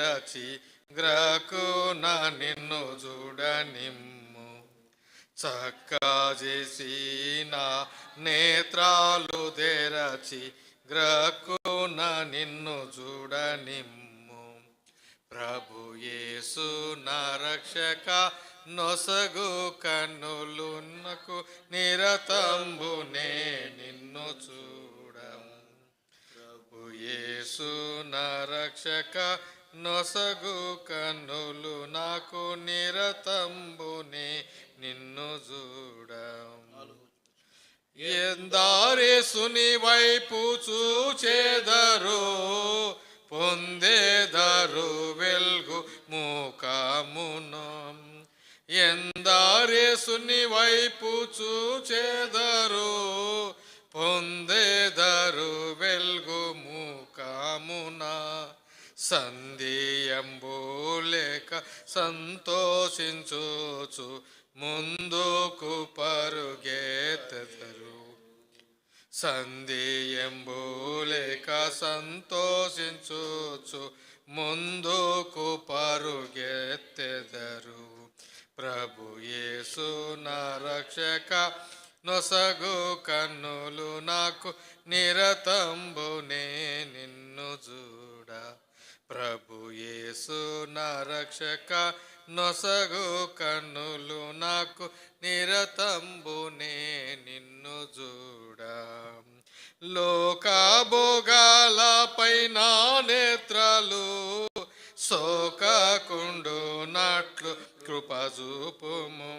తెరచి గ్రకున నిన్ను చూడనిమ్ము. చక్కా చేసి నా నేత్రాలు తెరచి గ్రకున నిన్ను చూడనిమ్ము. ప్రభు యేసు నా రక్షక నొసగు కన్నులున్నకు నిరతంబునే నిన్ను చూడ. ప్రభు యేసు నా రక్షక నొసగు కన్నులు నాకు నిరతంబునే నిన్ను చూడ. ఎందారేసుని వైపు చూచెదరు పొందేదరు వెల్గు ముఖమును. ఎందారేసుని వైపు చూచెదరు పొందేదరు వెల్గు ముఖమున. సంధియంబు లేక సంతోషించుచు ముందుకు పరుగెత్తెదరు. సంధియంబు లేక సంతోషించుచు ముందుకు పరుగెత్తెదరు. ప్రభు యేసు నా రక్షక నొసగు కన్నులు నాకు నిరతంబునే నిన్ను చూడ. ప్రభు యేసు నా రక్షక నొసగు కన్నులు నాకు నిరతంబునే నిన్ను చూడ. లోకభోగాలపై నా నేత్రాలు సోకకుండునట్లు కృప చూపుము.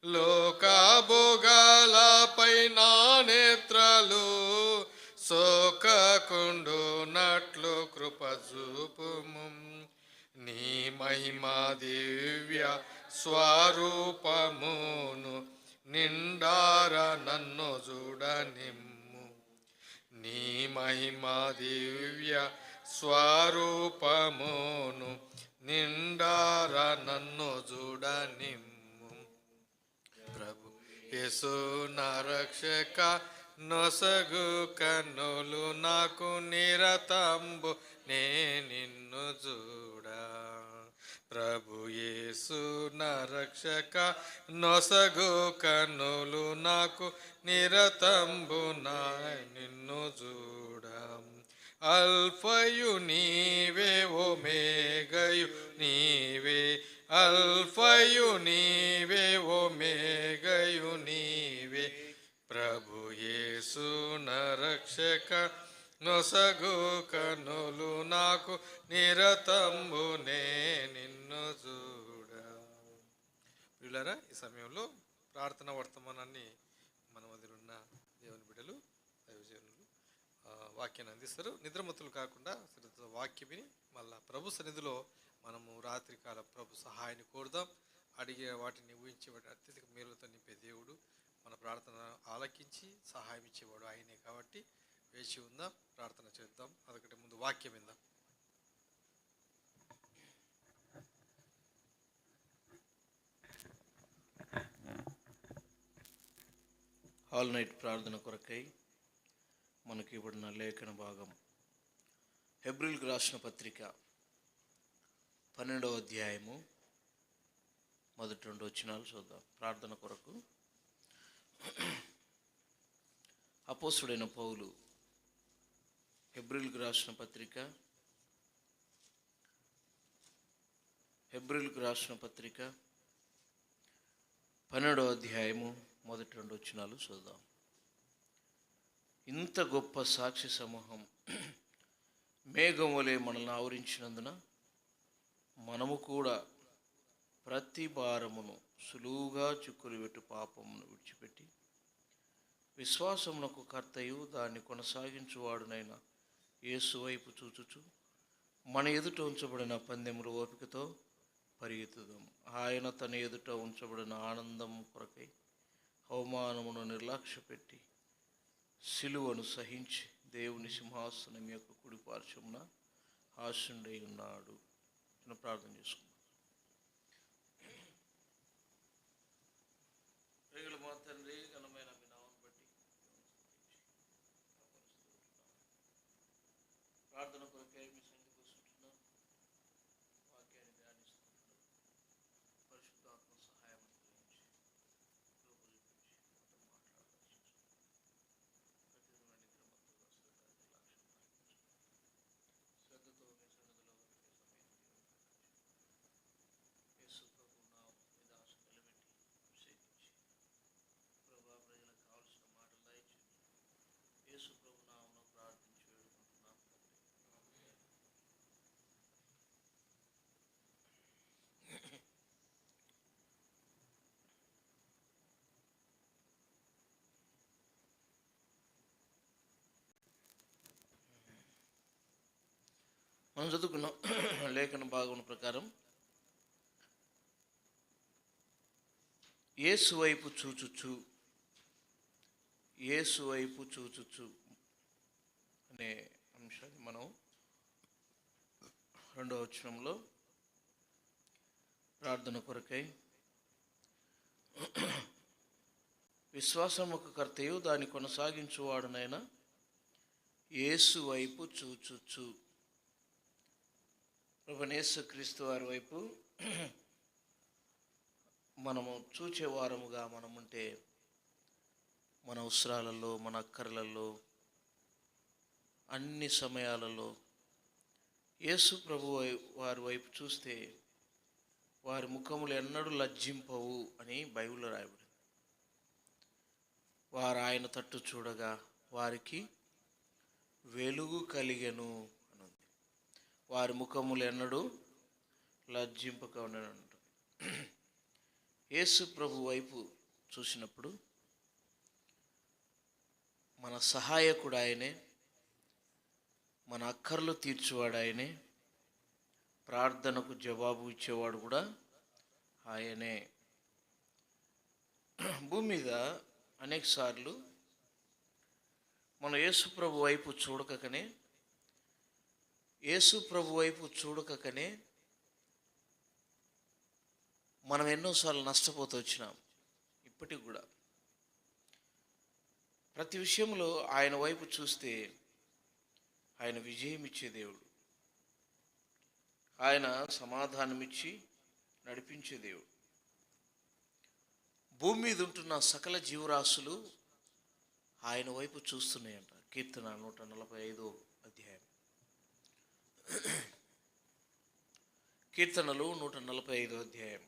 లోకభోగాలపై నా నేత్రాలు సోకకుండునట్లు కృప చూపుము. నీ మహిమా దివ్య స్వరూపమును నిండార నన్ను చూడనిమ్ము. నీ మహిమా దివ్య స్వరూపమును నిండార నన్ను చూడనిమ్ము. ప్రభు యేసు నా రక్షక నొసగు కన్నులు నాకు నిరతంబు నే నిన్ను చూడ. ప్రభు యేసు నా రక్షక నొసగు కన్నులు నాకు నిరతంబు నా నిన్ను చూడ. అల్ఫయు నీవే ఒమేగయు నీవే. అల్ఫయు నీవే ఒమేగయు నీవే. ప్రభు యేసు నా రక్షక నొసగు కన్నులు నాకు నిరతంబునే నిన్ను చూడ. ప్రియులారా, ఈ సమయంలో ప్రార్థన వర్తమానాన్ని మన మధ్యలో దేవుని బిడ్డలు దైవజనులు వాక్యాన్ని అందిస్తారు. నిద్రమత్తులు కాకుండా వాక్యం విని మళ్ళా ప్రభు సన్నిధిలో మనము రాత్రికాల ప్రభు సహాయాన్ని కోరుదాం. అడిగే వాటిని ఊహించే వాటిని అత్యధిక మేలుతో నింపే దేవుడు. మన ప్రార్థన ఆలకించి సహాయం ఇచ్చేవాడు ఆయనే. కాబట్టి వేచి ఉందాం, ప్రార్థన చేద్దాం. అదొకటి ముందు వాక్యం విందాం. ఆల్ నైట్ ప్రార్థన కొరకై మనకి ఇవ్వబడిన లేఖన భాగం హెబ్రీయులకు రాసిన పత్రిక 12వ అధ్యాయము మొదటి 2 వచనాలు చూద్దాం. ప్రార్థన కొరకు అపోస్తుడైన పౌలు హెబ్రీయులకు రాసిన పత్రిక 12వ అధ్యాయము మొదటి 2 వచనాలు చూద్దాం. ఇంత గొప్ప సాక్షి సమూహం మేఘం వలె మనల్ని ఆవరించినందున మనము కూడా ప్రతి భారమును సులువుగా చిక్కులు పెట్టు పాపమును విడిచిపెట్టి విశ్వాసమునకు కర్తయు దాన్ని కొనసాగించువాడునైన యేసు వైపు చూచుచు మన ఎదుట ఉంచబడిన పందెములు ఓపికతో పరిగెత్తుదాం. ఆయన తన ఎదుట ఉంచబడిన ఆనందం కొరకై అవమానమును నిర్లక్ష్యపెట్టి సిలువను సహించి దేవుని సింహాసనం యొక్క కుడి పార్శ్వమున ఆసీనుడై ఉన్నాడు. ప్రార్థన చేసుకుందాం. మా తండ్రి, ఘనమైన మీ నామమును బట్టి ప్రార్థన కొరకై మీ సన్నిధికి వస్తుంటున్నాం. మనం చదువుకున్నాం లేఖన భాగం ప్రకారం యేసు వైపు చూచుచు, యేసు వైపు చూచుచు అనే అంశాన్ని మనం 2వ వచనంలో ప్రార్థన కొరకై విశ్వాసముకు కర్తయు దాన్ని కొనసాగించువాడునైనా యేసు వైపు చూచుచు, ప్రభువైన యేసుక్రీస్తు వారి వైపు మనము చూచేవారముగా మనముంటే మన అవసరాలలో, మన అక్కర్లలో, అన్ని సమయాలలో యేసు ప్రభు వారి వైపు చూస్తే వారి ముఖములు ఎన్నడూ లజ్జింపవు అని బైబిల్లో రాయబడింది. వారు ఆయన తట్టు చూడగా వారికి వెలుగు కలిగెను అని ఉంది. వారి ముఖములు ఎన్నడూ లజ్జింపక ఉండను. యేసు ప్రభు వైపు చూసినప్పుడు మన సహాయకుడు ఆయనే, మన అక్కర్లు తీర్చేవాడు ఆయనే, ప్రార్థనకు జవాబు ఇచ్చేవాడు కూడా ఆయనే. భూమి మీద అనేక సార్లు మన యేసు ప్రభు వైపు చూడకనే మనం ఎన్నోసార్లు నష్టపోతూ వచ్చినాం. ఇప్పటికి కూడా ప్రతి విషయంలో ఆయన వైపు చూస్తే ఆయన విజయం ఇచ్చే దేవుడు, ఆయన సమాధానమిచ్చి నడిపించే దేవుడు. భూమి మీద ఉంటున్న సకల జీవరాశులు ఆయన వైపు చూస్తున్నాయంట. కీర్తన 145 అధ్యాయం, కీర్తనలు 145 అధ్యాయం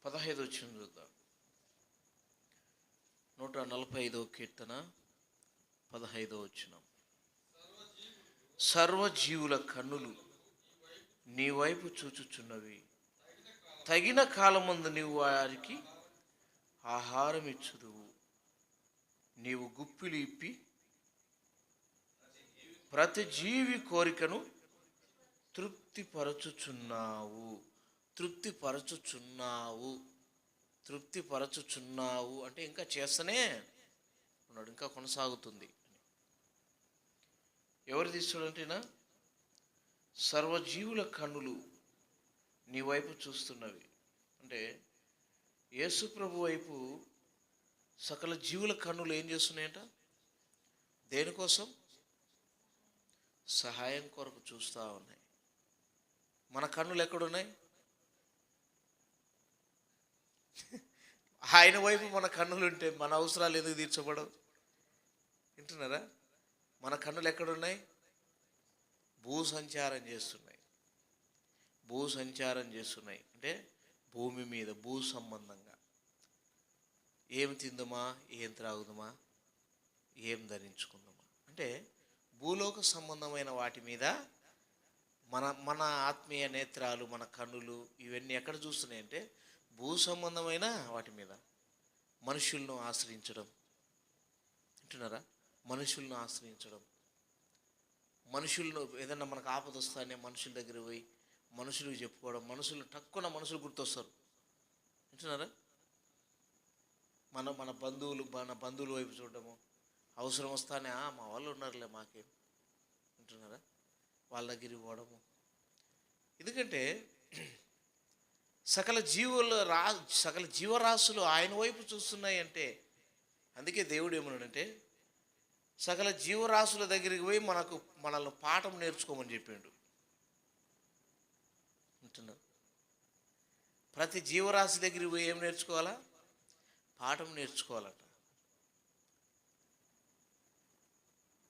15 వచనం చూద్దాం. 145 కీర్తన 15 వచనం. సర్వజీవుల కన్నులు నీ వైపు చూచుచున్నవి, తగిన కాలమందు నీవు వారికి ఆహారం ఇచ్చుదువు. నీవు గుప్పిలు ఇప్పి ప్రతి జీవి కోరికను తృప్తిపరచుచున్నావు. తృప్తిపరచుచున్నావు అంటే ఇంకా చేస్తూనే ఉన్నాడు, ఇంకా కొనసాగుతుంది. ఎవరు తీసుకోడంటేనా? సర్వజీవుల కన్నులు నీ వైపు చూస్తున్నవి అంటే యేసు ప్రభు వైపు సకల జీవుల కన్నులు ఏం చేస్తున్నాయంట? దేనికోసం? సహాయం కొరకు చూస్తూ ఉన్నాయి. మన కన్నులు ఎక్కడున్నాయి? ఆయన వైపు మన కన్నులు ఉంటే మన అవసరాలు ఎందుకు తీర్చబడవు? వింటున్నారా? మన కన్నులు ఎక్కడున్నాయి? భూ సంచారం చేస్తున్నాయి అంటే భూమి మీద భూ సంబంధంగా ఏం తిందుమా, ఏం త్రాగుదమా, ఏం ధరించుకుందామా అంటే భూలోక సంబంధమైన వాటి మీద మన ఆత్మీయ నేత్రాలు, మన కన్నులు ఇవన్నీ ఎక్కడ చూస్తున్నాయి అంటే భూ సంబంధమైన వాటి మీద. మనుషులను ఆశ్రయించడం, వింటున్నారా? మనుషులను ఆశ్రయించడం, మనుషులను ఏదన్నా మనకు ఆపద వస్తానే మనుషుల దగ్గర పోయి మనుషులకు చెప్పుకోవడం, మనుషులు గుర్తొస్తారు. వింటున్నారా? మన బంధువుల వైపు చూడడము, అవసరం వస్తానే మా వాళ్ళు ఉన్నారులే మాకేం, వింటున్నారా? వాళ్ళ దగ్గరికి పోవడము. ఎందుకంటే సకల జీవరాశులు ఆయన వైపు చూస్తున్నాయి అంటే అందుకే దేవుడు ఏమన్నాడంటే సకల జీవరాశుల దగ్గరికి పోయి మనల్ని పాఠం నేర్చుకోమని చెప్పిండు. అంటున్నారు. ప్రతి జీవరాశి దగ్గరికి పోయి ఏం నేర్చుకోవాలా? పాఠం నేర్చుకోవాలట.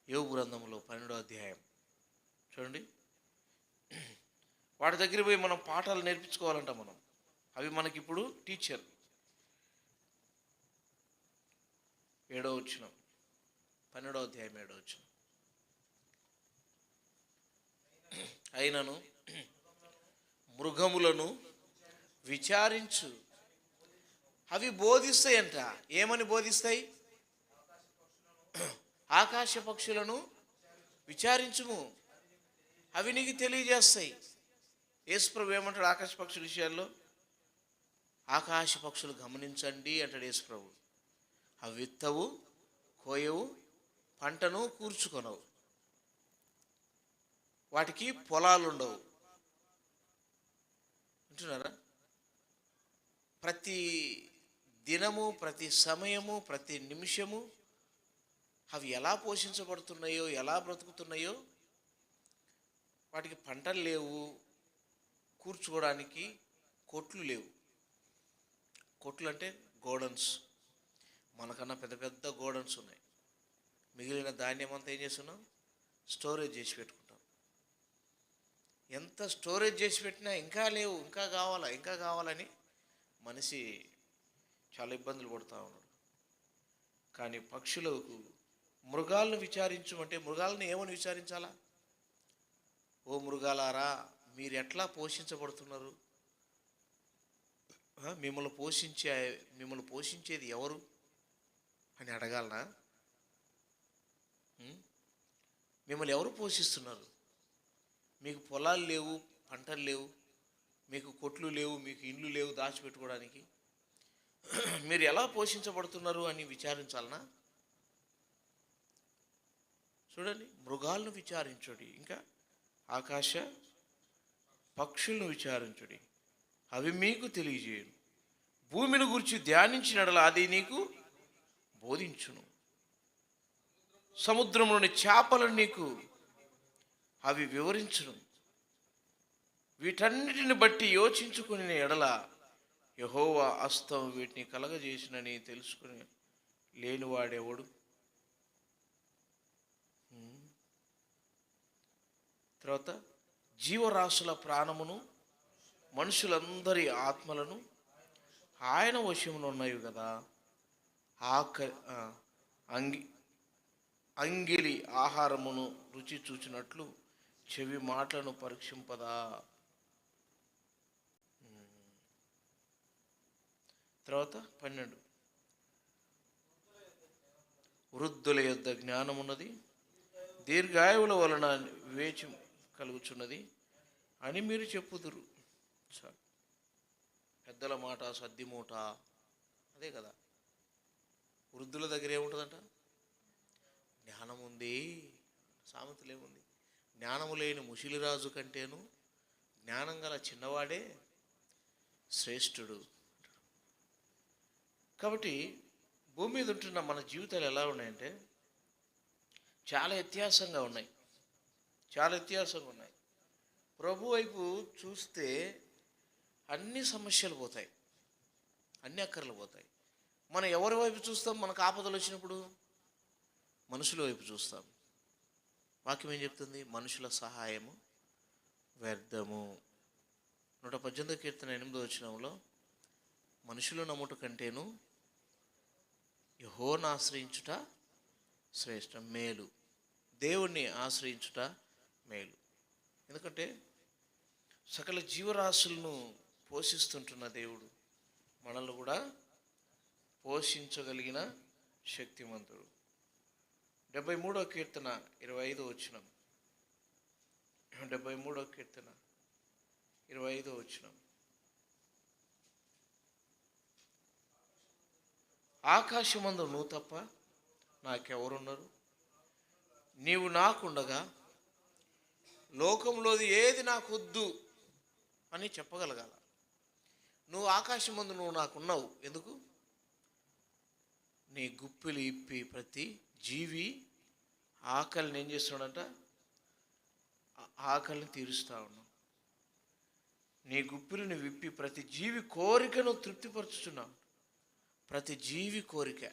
యోబు గ్రంథంలో 12వ అధ్యాయం చూడండి. వాటి దగ్గర పోయి మనం పాఠాలు నేర్పించుకోవాలంట. అవి మనకి ఇప్పుడు టీచర్. 7వ వచనం, 12వ అధ్యాయం 7వ వచనం. అయినను మృగములను విచారించు అవి బోధిస్తాయంట. ఏమని బోధిస్తాయి? ఆకాశ పక్షులను విచారించుము, అవి నీకు తెలియజేస్తాయి. యేసుప్రభు ఏమంటాడు ఆకాశ పక్షుల విషయాల్లో? ఆకాశ పక్షులు గమనించండి అంటాడు యేసుప్రభు. అవి విత్తవు, కోయవు, పంటను కూర్చుకొనవు, వాటికి పొలాలు ఉండవు. వింటున్నారా? ప్రతి దినము, ప్రతి సమయము, ప్రతి నిమిషము అవి ఎలా పోషించబడుతున్నాయో, ఎలా బ్రతుకుతున్నాయో. వాటికి పంటలు లేవు, కూర్చోవడానికి కొట్లు లేవు. కొట్లు అంటే గోడన్స్. మనకన్నా పెద్ద పెద్ద గోడన్స్ ఉన్నాయి. మిగిలిన ధాన్యం అంతా ఏం చేస్తున్నాం? స్టోరేజ్ చేసి పెట్టుకుంటాం. ఎంత స్టోరేజ్ చేసి పెట్టినా ఇంకా లేవు, ఇంకా కావాలా, ఇంకా కావాలని మనిషి చాలా ఇబ్బందులు పడుతూ ఉన్నాడు. కానీ పక్షులకు, మృగాలను విచారించమంటే మృగాలను ఏమని విచారించాలా? ఓ మృగాలారా, మీరు ఎట్లా పోషించబడుతున్నారు? మిమ్మల్ని పోషించేది ఎవరు అని అడగాలనా? మిమ్మల్ని ఎవరు పోషిస్తున్నారు? మీకు పొలాలు లేవు, పంటలు లేవు, మీకు కొట్లు లేవు, మీకు ఇండ్లు లేవు దాచిపెట్టుకోవడానికి. మీరు ఎలా పోషించబడుతున్నారు అని విచారించాలనా? చూడండి, మృగాలను విచారించుడి, ఇంకా ఆకాశ పక్షులను విచారించుడి, అవి మీకు తెలియజేయను. భూమిని గురించి ధ్యానించినడల అది నీకు బోధించును. సముద్రంలోని చేపలను నీకు అవి వివరించును. వీటన్నిటిని బట్టి యోచించుకుని ఎడల యెహోవా హస్తం వీటిని కలగజేసినని తెలుసుకుని లేనివాడెవడు? తర్వాత జీవరాశుల ప్రాణమును, మనుషులందరి ఆత్మలను ఆయన వశంలో ఉన్నాయి కదా. అంగిలి ఆహారమును రుచి చూచినట్లు చెవి మాటలను పరీక్షింపదా. తర్వాత 12, వృద్ధుల యొద్ద జ్ఞానమున్నది, దీర్ఘాయువుల వలన వివేచం కలుగుచున్నది అని మీరు చెప్పుదురు. పెద్దల మాట సద్దిమూట, అదే కదా. వృద్ధుల దగ్గర ఏముంటుందంట? జ్ఞానం ఉంది. సామెతలు ఏముంది? జ్ఞానము లేని ముసిలిరాజు కంటేను జ్ఞానం గల చిన్నవాడే శ్రేష్ఠుడు. కాబట్టి భూమి మీద ఉంటున్న మన జీవితాలు ఎలా ఉన్నాయంటే చాలా వ్యత్యాసంగా ఉన్నాయి, చాలా వ్యత్యాసంగా ఉన్నాయి. ప్రభు వైపు చూస్తే అన్ని సమస్యలు పోతాయి, అన్ని అక్కర్లు పోతాయి. మనం ఎవరి వైపు చూస్తాం? మనకు ఆపదలు వచ్చినప్పుడు మనుషుల వైపు చూస్తాం. వాక్యం ఏం చెప్తుంది? మనుషుల సహాయము వ్యర్థము. 118 కీర్తన 8వ వచనంలో మనుషులు నమ్ముట కంటేను యెహోవాను ఆశ్రయించుట శ్రేష్టం, మేలు. దేవుణ్ణి ఆశ్రయించుట మేలు. ఎందుకంటే సకల జీవరాశులను పోషిస్తుంటున్న దేవుడు మనల్ని కూడా పోషించగలిగిన శక్తిమంతుడు. 73వ కీర్తన 25వ వచనం. 73వ కీర్తన 25వ వచనం. ఆకాశమందు నువ్వు తప్ప నాకెవరున్నారు? నీవు నాకుండగా లోకంలోది ఏది నాకొద్దు అని చెప్పగలగాల. నువ్వు ఆకాశమందు నువ్వు నాకున్నావు. ఎందుకు? నీ గుప్పిలు ఇప్పి ప్రతి జీవి ఆకలిని ఏం చేస్తున్నాడంట? ఆకలిని తీరుస్తూ ఉన్నావు. నీ గుప్పిలను విప్పి ప్రతి జీవి కోరికను తృప్తిపరుచుతున్నావు. ప్రతి జీవి కోరిక,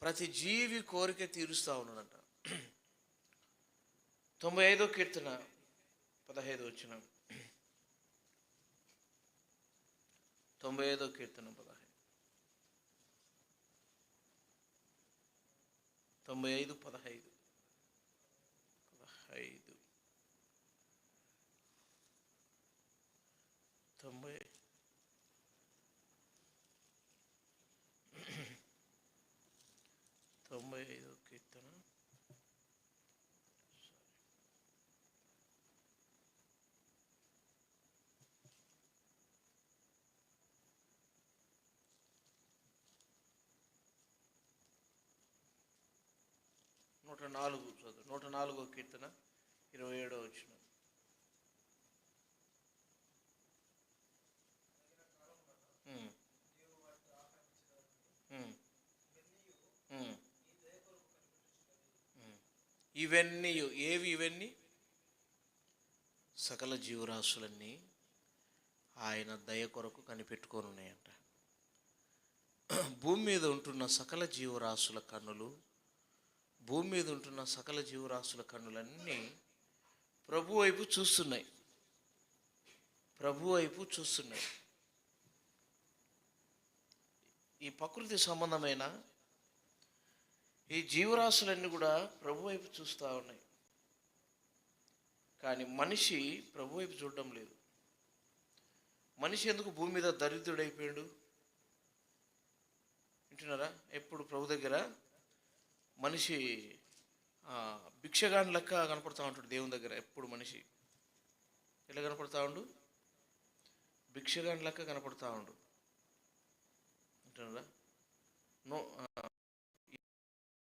ప్రతి జీవి కోరిక తీరుస్తూ ఉన్నాడంట. 95వ కీర్తన 15వ వచనం. 95వ కీర్తన 15. 95, 15. 90. 125వ కీర్తన. నూట 104వ కీర్తన 27వ వచనం. ఉమ్, ఉమ్, ఉమ్, ఉమ్. ఇవన్నీ ఏవి ఇవన్నీ? సకల జీవరాశులన్నీ ఆయన దయ కొరకు కనిపెట్టుకొని ఉన్నాయంట. భూమి మీద ఉంటున్న సకల జీవరాశుల కన్నులు, భూమి మీద ఉంటున్న సకల జీవరాశుల కన్నులన్నీ ప్రభు వైపు చూస్తున్నాయి. ప్రభు వైపు చూస్తున్నాయి. ఈ ప్రకృతి సంబంధమైన ఈ జీవరాశులన్నీ కూడా ప్రభు వైపు చూస్తూ ఉన్నాయి. కానీ మనిషి ప్రభు వైపు చూడడం లేదు. మనిషి ఎందుకు భూమి మీద దరిద్రుడైపోయాడు? వింటున్నారా? ఎప్పుడు ప్రభు దగ్గర మనిషి భిక్షగాని లెక్క కనపడతా ఉంటాడు. దేవుని దగ్గర ఎప్పుడు మనిషి ఎలా కనపడతా ఉండు? భిక్షగాని లెక్క కనపడతా ఉండు. వింటున్నారా?